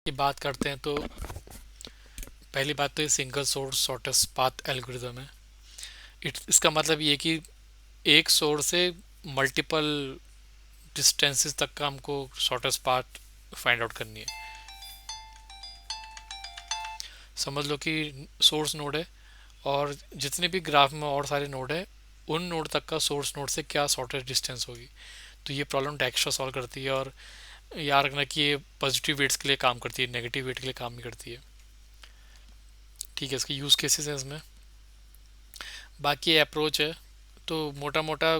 की बात करते हैं तो पहली बात तो ये single source shortest path algorithm है। इसका मतलब ये कि एक सोर्स से मल्टीपल डिस्टेंसेस तक का हमको शॉर्टेस्ट पाथ फाइंड आउट करनी है। समझ लो कि सोर्स नोड है और जितने भी ग्राफ में और सारे नोड है उन नोड तक का सोर्स नोड से क्या शॉर्टेस्ट डिस्टेंस होगी। तो ये प्रॉब्लम डायक्स्ट्रा सॉल्व करती है। और याद रखना कि ये पॉजिटिव वेट्स के लिए काम करती है, नेगेटिव वेट के लिए काम नहीं करती है। ठीक है, इसके यूज़ केसेस हैं इसमें। बाकी अप्रोच है तो मोटा मोटा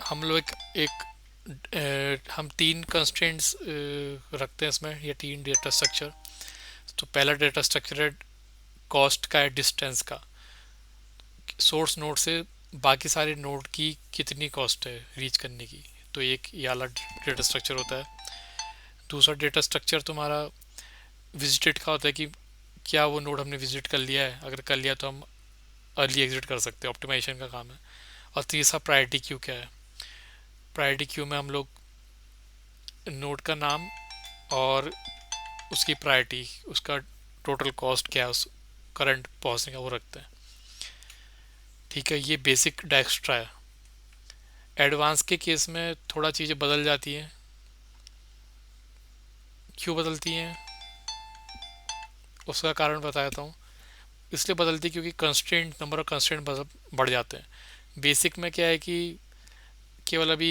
हम लोग हम तीन कंस्ट्रेंट्स रखते हैं इसमें, या तीन डेटा स्ट्रक्चर। तो पहला डेटा स्ट्रक्चर है कॉस्ट का, है डिस्टेंस का, सोर्स नोड से बाकी सारे नोड की कितनी कॉस्ट है रीच करने की। तो एक ये वाला डेटा स्ट्रक्चर होता है। दूसरा डेटा स्ट्रक्चर तुम्हारा विजिटेड का होता है कि क्या वो नोड हमने विजिट कर लिया है, अगर कर लिया तो हम अर्ली एग्जिट कर सकते हैं, ऑप्टिमाइजेशन का काम है। और तीसरा प्रायोरिटी क्यू क्या है। प्रायोरिटी क्यू में हम लोग नोड का नाम और उसकी प्रायोरिटी, उसका टोटल कॉस्ट क्या है उस करंट पहुंचने का, वो रखते हैं। ठीक है, ये बेसिक डायक्स्ट्रा है। एडवांस के केस में थोड़ा चीज़ें बदल जाती हैं। क्यों बदलती हैं उसका कारण बताता हूँ। इसलिए बदलती है क्योंकि कंस्ट्रेंट, नंबर ऑफ कंस्ट्रेंट बढ़ जाते हैं। बेसिक में क्या है कि केवल अभी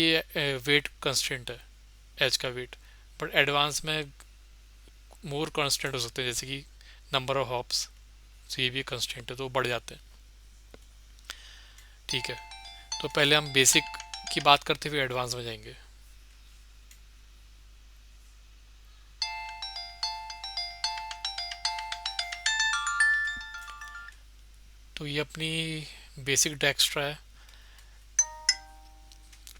वेट कंस्ट्रेंट है, एज का वेट। बट एडवांस में मोर कंस्ट्रेंट हो सकते हैं, जैसे कि नंबर ऑफ हॉप्स। तो ये भी कंस्ट्रेंट है, तो वो बढ़ जाते हैं। ठीक है, तो पहले हम बेसिक की बात करते हुए एडवांस में जाएंगे। तो ये अपनी बेसिक डायक्स्ट्रा है।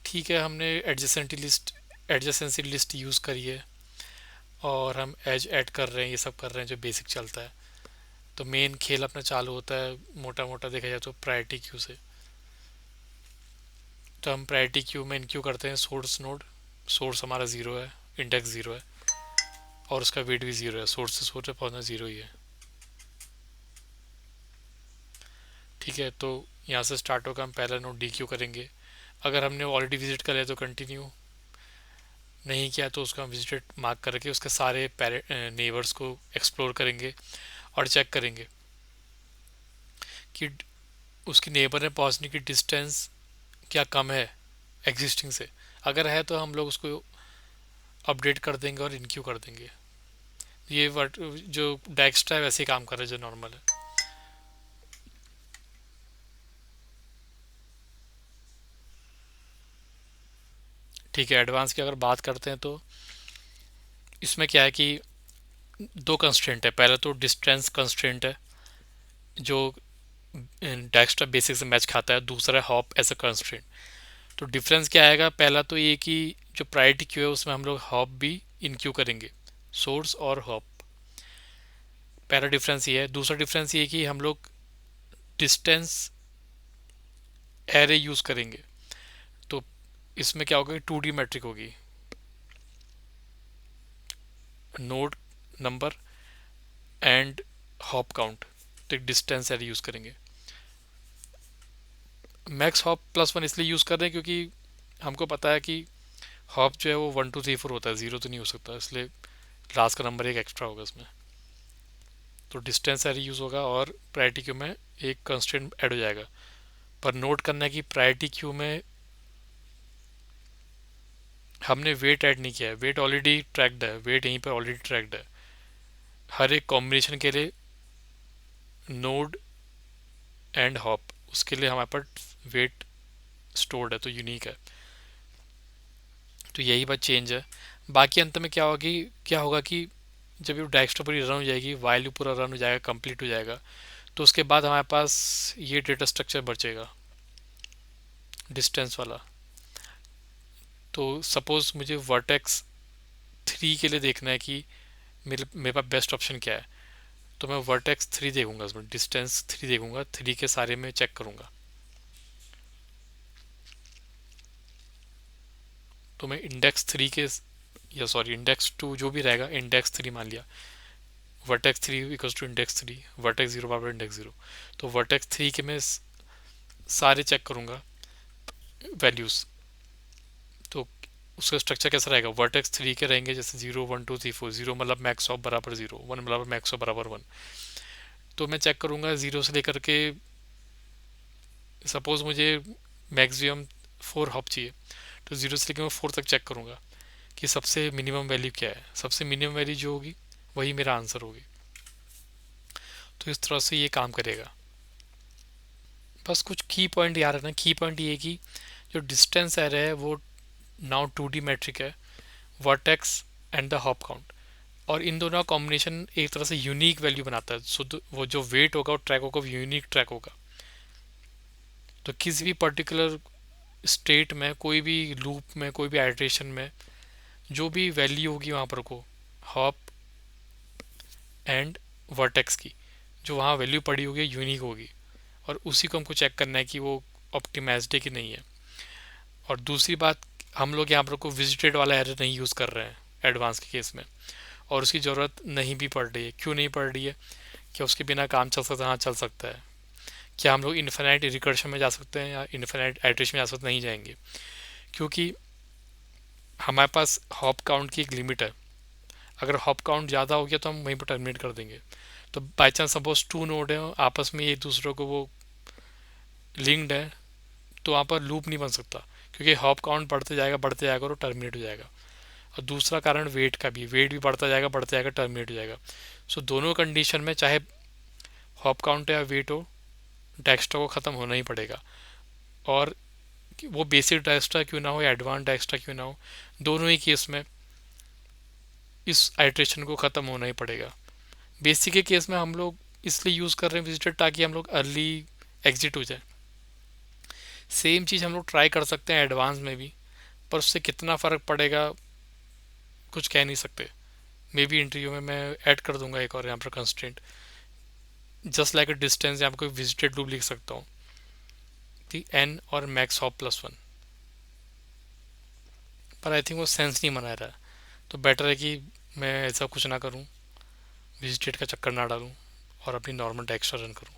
ठीक है, हमने एडजेसेंसी लिस्ट यूज़ करी है और हम एज ऐड कर रहे हैं, ये सब कर रहे हैं जो बेसिक चलता है। तो मेन खेल अपना चालू होता है मोटा मोटा देखा जाए तो प्रायोरिटी क्यू से। तो हम प्रायोरिटी क्यू में इनक्यू करते हैं सोर्स नोड। सोर्स हमारा ज़ीरो है, इंडेक्स ज़ीरो है और उसका वेट भी ज़ीरो है। सोर्स से सोर्स पे पहुंचना ज़ीरो ही है। ठीक है, तो यहाँ से स्टार्ट होकर हम पहला नोड डी क्यू करेंगे। अगर हमने ऑलरेडी विजिट कर लिया तो कंटिन्यू, नहीं किया तो उसका हम विजिटेड मार्क करके उसके सारे नेबर्स को एक्सप्लोर करेंगे और चेक करेंगे कि उसकी नेबर में पहुंचने की डिस्टेंस क्या कम है एग्जिस्टिंग से। अगर है तो हम लोग उसको अपडेट कर देंगे और इनक्यू कर देंगे। ये वर्ड जो डायक्स्ट्रा है वैसे ही काम कर रहा है जो नॉर्मल है। ठीक है, एडवांस की अगर बात करते हैं तो इसमें क्या है कि दो कंस्ट्रेंट है। पहला तो डिस्टेंस कंस्ट्रेंट है जो डायक्स्ट्रा बेसिक से मैच खाता है। दूसरा है हॉप एज अ कंस्ट्रेंट। तो डिफरेंस क्या आएगा, पहला तो ये कि जो प्रायोरिटी क्यू है उसमें हम लोग हॉप भी इनक्यू करेंगे, सोर्स और हॉप। पहला डिफरेंस ये है। दूसरा डिफरेंस ये कि हम लोग डिस्टेंस एरे यूज करेंगे। तो इसमें क्या होगा, टू डी मैट्रिक होगी, node number and hop count. तो एक डिस्टेंस एरे यूज करेंगे। मैक्स हॉप प्लस वन इसलिए यूज कर रहे हैं क्योंकि हमको पता है कि हॉप जो है वो 1 2 3 4 होता है, जीरो तो नहीं हो सकता, इसलिए लास्ट का नंबर एक एक्स्ट्रा होगा इसमें। तो डिस्टेंस एरे यूज होगा और प्रायोरिटी क्यू में एक कंस्टेंट ऐड हो जाएगा। पर नोट करना है कि प्रायोरिटी क्यू में हमने वेट ऐड नहीं किया है। वेट ऑलरेडी ट्रैक्ड है, वेट यहीं पर ऑलरेडी ट्रैक्ड है। हर एक कॉम्बिनेशन के लिए नोड एंड हॉप, उसके लिए हमारे पास वेट स्टोर्ड है, तो यूनिक है। तो यही बात चेंज है। बाकी अंत में क्या होगा कि जब ये डायरेक्टर पूरी रन हो जाएगी, वाइल पूरा रन हो जाएगा, कंप्लीट हो जाएगा, तो उसके बाद हमारे पास ये डेटा स्ट्रक्चर बचेगा, डिस्टेंस वाला। तो सपोज मुझे वर्टेक्स 3 के लिए देखना है कि मेरे पास बेस्ट ऑप्शन क्या है। तो मैं वर्टेक्स 3 देखूंगा, उसमें डिस्टेंस 3 देखूंगा, 3 के सारे में चेक करूंगा। तो मैं इंडेक्स 3 के या सॉरी इंडेक्स टू जो भी रहेगा, इंडेक्स थ्री मान लिया, vertex three equals to index three, vertex zero बराबर इंडेक्स जीरो। तो वर्टेक्स थ्री के मैं सारे चेक करूंगा वैल्यूज। तो उसका स्ट्रक्चर कैसा रहेगा, वर्टेक्स थ्री के रहेंगे जैसे zero one two three four, zero मतलब मैक्स ऑफ बराबर जीरो, वन मतलब मैक्स ऑफ बराबर वन। तो मैं चेक करूंगा जीरो से लेकर के, सपोज मुझे मैक्सिमम फोर हॉप चाहिए, तो जीरो से लेकर मैं फोर तक चेक करूंगा कि सबसे मिनिमम वैल्यू क्या है, सबसे मिनिमम वैल्यू जो होगी वही मेरा आंसर होगी। तो इस तरह से ये काम करेगा। बस कुछ की पॉइंट याद रखना, की पॉइंट ये कि जो डिस्टेंस एरे है वो नाउ टू डी मैट्रिक है, vertex and the hop count, और इन दोनों का कॉम्बिनेशन एक तरह से यूनिक वैल्यू बनाता है। सो वो जो वेट होगा वो ट्रैक होगा, वो यूनिक ट्रैक होगा। तो किसी भी पर्टिकुलर स्टेट में, कोई भी लूप में, कोई भी आइट्रेशन में जो भी वैल्यू होगी वहाँ पर को हॉप एंड वर्टेक्स की, जो वहाँ वैल्यू पड़ी होगी यूनिक होगी, और उसी को हमको चेक करना है कि वो ऑप्टिमाइज्ड है कि नहीं है। और दूसरी बात, हम लोग यहाँ पर को विजिटेड वाला एरर नहीं यूज़ कर रहे हैं एडवांस के केस में, और उसकी ज़रूरत नहीं भी पड़ रही है। क्यों नहीं पड़ रही है, क्या उसके बिना काम चल सकता है? हाँ चल सकता है। क्या हम लोग इन्फिनाइट रिकर्शन में जा सकते हैं या इन्फिनाइट आइट्रेशन में जा सकते, नहीं जाएंगे, क्योंकि हमारे पास हॉप काउंट की एक लिमिट है। अगर हॉप काउंट ज़्यादा हो गया तो हम वहीं पर टर्मिनेट कर देंगे। तो by chance suppose two node है, आपस में एक दूसरे को वो लिंक्ड है, तो वहाँ पर लूप नहीं बन सकता, क्योंकि हॉप काउंट बढ़ते जाएगा और टर्मिनेट हो जाएगा। और दूसरा कारण वेट का भी, वेट भी बढ़ता जाएगा टर्मिनेट हो जाएगा। सो दोनों कंडीशन में, चाहे हॉप काउंट या वेट हो, डेक्स्ट्रा को ख़त्म होना ही पड़ेगा। और वो बेसिक डेक्स्ट्रा क्यों ना हो या एडवांस डेक्स्ट्रा क्यों ना हो, दोनों ही केस में इस आइट्रेशन को ख़त्म होना ही पड़ेगा। बेसिक के केस में हम लोग इसलिए यूज़ कर रहे हैं विजिटर, ताकि हम लोग अर्ली एग्जिट हो जाए। सेम चीज़ हम लोग ट्राई कर सकते हैं एडवांस में भी, पर उससे कितना फ़र्क पड़ेगा कुछ कह नहीं सकते। मे बी इंटरव्यू में मैं ऐड कर दूंगा एक और यहाँ पर constraint, just like a distance, यहाँ पर कोई विजिटेड लूप लिख सकता हूँ, दी एन और मैक्स हॉप प्लस वन। पर आई थिंक वो सेंस नहीं बना रहा है, तो बेटर है कि मैं ऐसा कुछ ना करूँ, विजिटेड का चक्कर ना डालूँ, और अपनी नॉर्मल डेक्स्ट्रा रन करूँ।